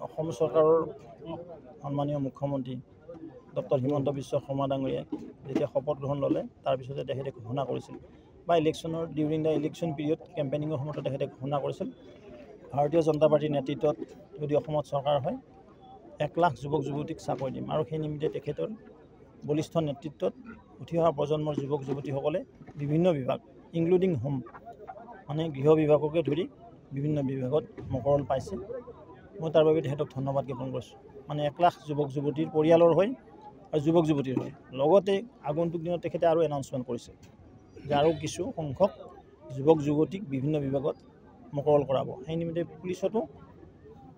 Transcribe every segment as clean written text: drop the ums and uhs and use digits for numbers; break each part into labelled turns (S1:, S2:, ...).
S1: অসম চৰকাৰৰ সন্মানীয় মুখ্যমন্ত্ৰী ডক্টৰ হিমন্ত বিশ্ব শৰ্মা ডাঙৰীয়াই যেতিয়া শপত গ্ৰহণ ল'লে তাৰপিছতে তেখেতে ঘোষণা কৰিছিল বা ইলেকশ্যনৰ ডিউৰিং দ্য ইলেকশ্যন পিৰিয়ড কেম্পেইনিঙৰ সময়তে তেখেতে ঘোষণা কৰিছিল ভাৰতীয় জনতা পাৰ্টীৰ নেতৃত্বত যদি অসমত চৰকাৰ হয় 1 লাখ যুৱক যুৱতীক চাকৰি দিম আৰু সেই নিমিত্তে তেখেতৰ বলিষ্ঠ নেতৃত্বত উঠি অহা প্ৰজন্মৰ যুৱক যুৱতীসকলে বিভিন্ন বিভাগ ইনক্লুডিং হোম মানে গৃহ বিভাগকে ধৰি বিভিন্ন বিভাগত মকৰল পাইছে মই তাৰ বাবে তেখেতক ধন্যবাদ জ্ঞাপন কৰিছোঁ মানে 1 লাখ যুৱক যুৱতীৰ পৰিয়ালৰ হৈ আৰু যুৱক যুৱতীৰ হৈ লগতে আগন্তুক দিনত তেখেতে আৰু এনাউন্সমেণ্ট কৰিছে যে আৰু কিছু সংখ্যক যুৱক যুৱতীক বিভিন্ন বিভাগত মকৰল কৰাব সেই নিমিত্তে পুলিচতো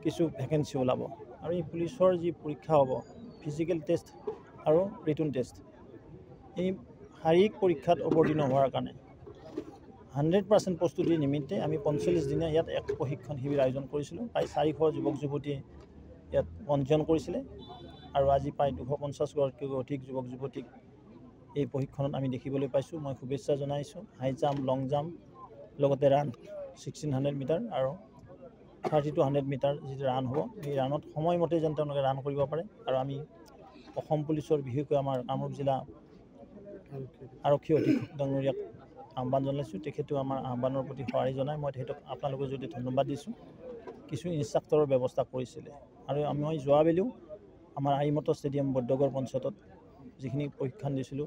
S1: কিছু ভেকেঞ্চি ওলাব আৰু এই পুলিচৰ যি পৰীক্ষা হ'ব ফিজিকেল টেষ্ট আৰু ৰিটন টেষ্ট এই শাৰীৰিক পৰীক্ষাত অৱতীৰ্ণ হোৱাৰ কাৰণে 100% প্ৰস্তুতিৰ নিমিত্তে আমি 45 দিনীয়া ইয়াত এক প্ৰশিক্ষণ শিবিৰ আয়োজন কৰিছিলোঁ প্ৰায় 400 যুৱক যুৱতীয়ে ইয়াত পঞ্জীয়ন কৰিছিলে আৰু আজি প্ৰায় 250 গৰাকীৰো অধিক যুৱক যুৱতীক এই প্ৰশিক্ষণত আমি দেখিবলৈ পাইছোঁ মই শুভেচ্ছা জনাইছোঁ হাই জাম্প লং জাম্প লগতে ৰান 1600 মিটাৰ আৰু 30 to 100 মিটাৰ যিটো ৰান হ'ব এই ৰানত সময়মতে যেন তেওঁলোকে ৰান কৰিব পাৰে আৰু আমি অসম পুলিচৰ বিশেষকৈ আমাৰ কামৰূপ জিলা আৰক্ষী অধীক্ষক ডাঙৰীয়াক আহ্বান জনাইছোঁ তেখেতেও আমাৰ আহ্বানৰ প্ৰতি সঁহাৰি জনাই মই তেখেতক আপোনালোকৰ যদি ধন্যবাদ দিছোঁ কিছু ইনষ্ট্ৰাক্টৰৰ ব্যৱস্থা কৰিছিলে আৰু মই যোৱাবেলিও আমাৰ আইমত ষ্টেডিয়াম বৈদ্যগড় পঞ্চায়তত যিখিনি পৰীক্ষা দিছিলোঁ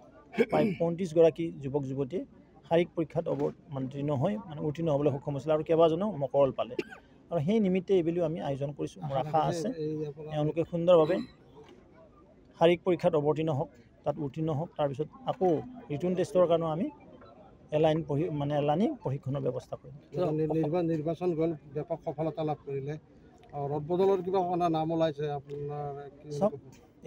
S1: প্ৰায় 35 গৰাকী যুৱক যুৱতীয়ে শাৰীৰিক পৰীক্ষাত অৱতীৰ্ণ হৈ মানে উত্তীৰ্ণ হ'বলৈ সক্ষম হৈছিল আৰু কেইবাজনেও মকৰল পালে আৰু সেই নিমিত্তে এইবুলিও আমি আয়োজন কৰিছোঁ মোৰ আশা আছে তেওঁলোকে সুন্দৰভাৱে শাৰীৰিক পৰীক্ষাত অৱতীৰ্ণ হওক তাত উত্তীৰ্ণ হওক তাৰপিছত আকৌ ৰিটন টেষ্টৰ কাৰণেও আমি এলানি প্ৰশিক্ষণৰ ব্যৱস্থা কৰিম
S2: নিৰ্বাচন গ'ল ব্যাপক সফলতা লাভ কৰিলে ৰদবদলৰ কিবা নাম ওলাইছে আপোনাৰ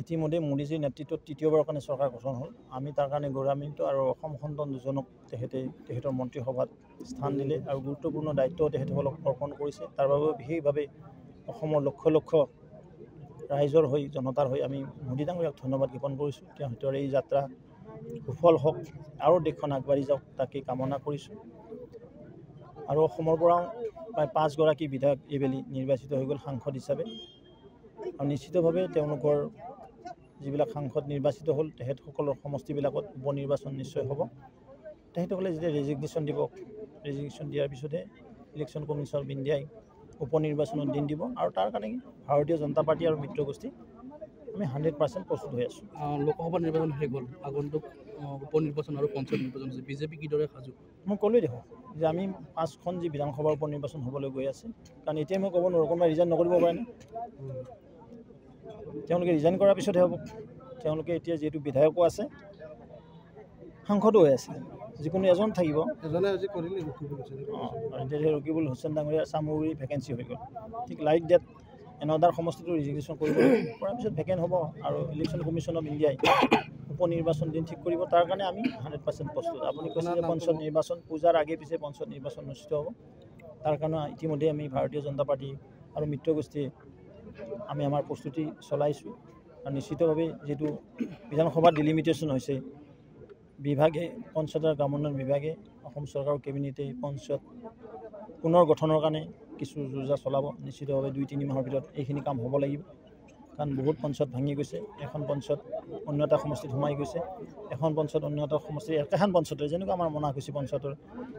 S1: ইতিমধ্যে মোদীজীৰ নেতৃত্বত তৃতীয়বাৰৰ কাৰণে চৰকাৰ গঠন হ'ল আমি তাৰ কাৰণে গৌৰৱান্বিত আৰু অসম সন্তান দুজনক তেখেতৰ মন্ত্ৰীসভাত স্থান দিলে আৰু গুৰুত্বপূৰ্ণ দায়িত্বও তেখেতসকলক অৰ্পণ কৰিছে তাৰ বাবে বিশেষভাৱে অসমৰ লক্ষ লক্ষ ৰাইজৰ হৈ জনতাৰ হৈ আমি মোদী ডাঙৰীয়াক ধন্যবাদ জ্ঞাপন কৰিছোঁ তেখেতৰ এই যাত্ৰা সুফল হওক আৰু দেশখন আগবাঢ়ি যাওক তাকে কামনা কৰিছোঁ আৰু অসমৰ পৰাও প্ৰায় 5 গৰাকী বিধায়ক এইবেলি নিৰ্বাচিত হৈ গ'ল সাংসদ হিচাপে আৰু নিশ্চিতভাৱে তেওঁলোকৰ যিবিলাক সাংসদ নিৰ্বাচিত হ'ল তেখেতসকলৰ সমষ্টিবিলাকত উপ নিৰ্বাচন নিশ্চয় হ'ব তেখেতসকলে যেতিয়া ৰেজিগনেশ্যন দিয়াৰ পিছতহে ইলেকশ্যন কমিশ্যন অফ ইণ্ডিয়াই উপ নিৰ্বাচনত দিন দিব আৰু তাৰ কাৰণে ভাৰতীয় জনতা পাৰ্টি আৰু মিত্ৰগোষ্ঠী আমি 100% প্ৰস্তুত হৈ আছোঁ
S3: লোকসভা নিৰ্বাচন শেষ হ'ল আগন্তুক উপ নিৰ্বাচন আৰু পঞ্চায়ত নিৰ্বাচন হৈছে বিজেপি কিদৰে সাজু
S1: মই ক'লোৱেই দেখোঁ যে আমি 5খন যি বিধানসভাৰ উপ নিৰ্বাচন হ'বলৈ গৈ আছে কাৰণ এতিয়া মই ক'ব নোৱাৰোঁ কোনোবাই ৰিজাইন নকৰিব পাৰেনে তেওঁলোকে ৰিজাইন কৰাৰ পিছতহে হ'ব তেওঁলোকে এতিয়া যিহেতু বিধায়কো আছে সাংসদো হৈ আছে যিকোনো এজন থাকিব এতিয়া ৰকিবুল হুছেইন ডাঙৰীয়া চামগুৰি ভেকেঞ্চি হৈ গ'ল ঠিক লাইক ডেট এনাডাৰ সমষ্টিটো ৰেজিগনেশ্যন কৰিব কৰাৰ পিছত ভেকেণ্ট হ'ব আৰু ইলেকশ্যন কমিশ্যন অফ ইণ্ডিয়াই উপ নিৰ্বাচন দিন ঠিক কৰিব তাৰ কাৰণে আমি 100% প্ৰস্তুত আপুনি কৈছে যে পঞ্চায়ত নিৰ্বাচন পূজাৰ আগে পিছে পঞ্চায়ত নিৰ্বাচন অনুষ্ঠিত হ'ব তাৰ কাৰণে ইতিমধ্যে আমি ভাৰতীয় জনতা পাৰ্টি আৰু মিত্ৰগোষ্ঠীয়ে আমি আমাৰ প্ৰস্তুতি চলাইছোঁ আৰু নিশ্চিতভাৱে যিটো বিধানসভাত ডিলিমিটেশ্যন হৈছে বিভাগে পঞ্চায়ত আৰু গ্ৰামোন্নয়ন বিভাগে অসম চৰকাৰৰ কেবিনেটে পঞ্চায়ত পুনৰ গঠনৰ কাৰণে কিছু যোজনা চলাব নিশ্চিতভাৱে 2-3 মাহৰ ভিতৰত এইখিনি কাম হ'ব লাগিব কাৰণ বহুত পঞ্চায়ত ভাঙি গৈছে এখন পঞ্চায়ত অন্য এটা সমষ্টিত সোমাই গৈছে এখন পঞ্চায়ত অন্য এটা সমষ্টি একেখন পঞ্চায়তৰ যেনেকুৱা আমাৰ মনাকুছি পঞ্চায়তৰ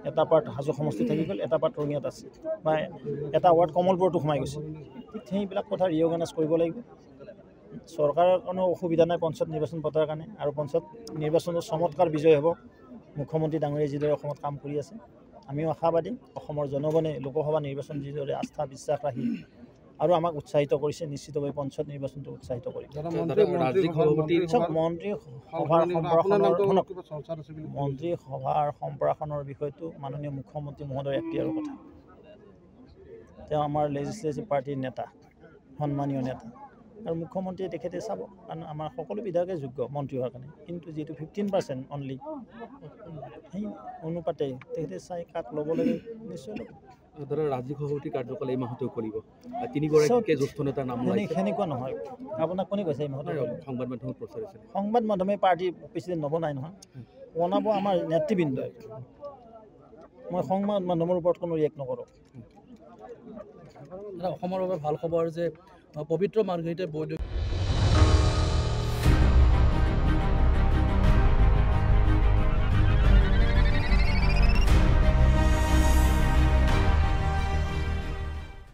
S1: এটা পাৰ্ট হাজো সমষ্টি থাকি গ'ল এটা পাৰ্ট ৰঙিয়াত আছে বা এটা ৱাৰ্ড কমলপুৰতো সোমাই গৈছে ঠিক সেইবিলাক কথা ৰিঅৰ্গানাইজ কৰিব লাগিব চৰকাৰৰ কোনো অসুবিধা নাই পঞ্চায়ত নিৰ্বাচন পতাৰ কাৰণে আৰু পঞ্চায়ত নিৰ্বাচনৰ চমৎকাৰ বিজয় হ'ব মুখ্যমন্ত্ৰী ডাঙৰীয়াই যিদৰে অসমত কাম কৰি আছে আমিও আশাবাদী অসমৰ জনগণে লোকসভা নিৰ্বাচন যিদৰে আস্থা বিশ্বাস ৰাখি আৰু আমাক উৎসাহিত কৰিছে নিশ্চিতভাৱে পঞ্চায়ত নিৰ্বাচনটো উৎসাহিত কৰিব মন্ত্ৰী সভাৰ সম্প্ৰসাৰণৰ বিষয়টো মাননীয় মুখ্যমন্ত্ৰী মহোদয়ৰ এখতিয়াৰৰ কথা তেওঁ আমাৰ লেজিছলেটিভ পাৰ্টিৰ নেতা সন্মানীয় নেতা আৰু মুখ্যমন্ত্ৰীয়ে তেখেতে চাব কাৰণ আমাৰ সকলো বিধায়কে যোগ্য মন্ত্ৰী হোৱাৰ কাৰণে কিন্তু যিহেতু 15% অনলি সেই অনুপাতে তেখেতে চাই কাক ল'ব লাগে নিশ্চয় ল'ব
S3: ৰাজ্যিক সভাপতি কাৰ্যকাল এই মাহতেও কৰিব 3গৰাকী জ্যেষ্ঠ নেতাৰ নাম
S1: সেনেকুৱা নহয় আপোনাক কোনে কৈছে এই মাহতে
S3: সংবাদ মাধ্যমত প্ৰচাৰ হৈছে
S1: সংবাদ মাধ্যমে পাৰ্টি প্ৰেচিডেণ্ট নবনাই নহয় বনাব আমাৰ নেতৃবৃন্দই মই সংবাদ মাধ্যমৰ ওপৰত কোনো ৰিয়েক্ট নকৰোঁ
S3: অসমৰ বাবে ভাল খবৰ যে পবিত্ৰ মাৰ্ঘেৰিটা বৰদৈ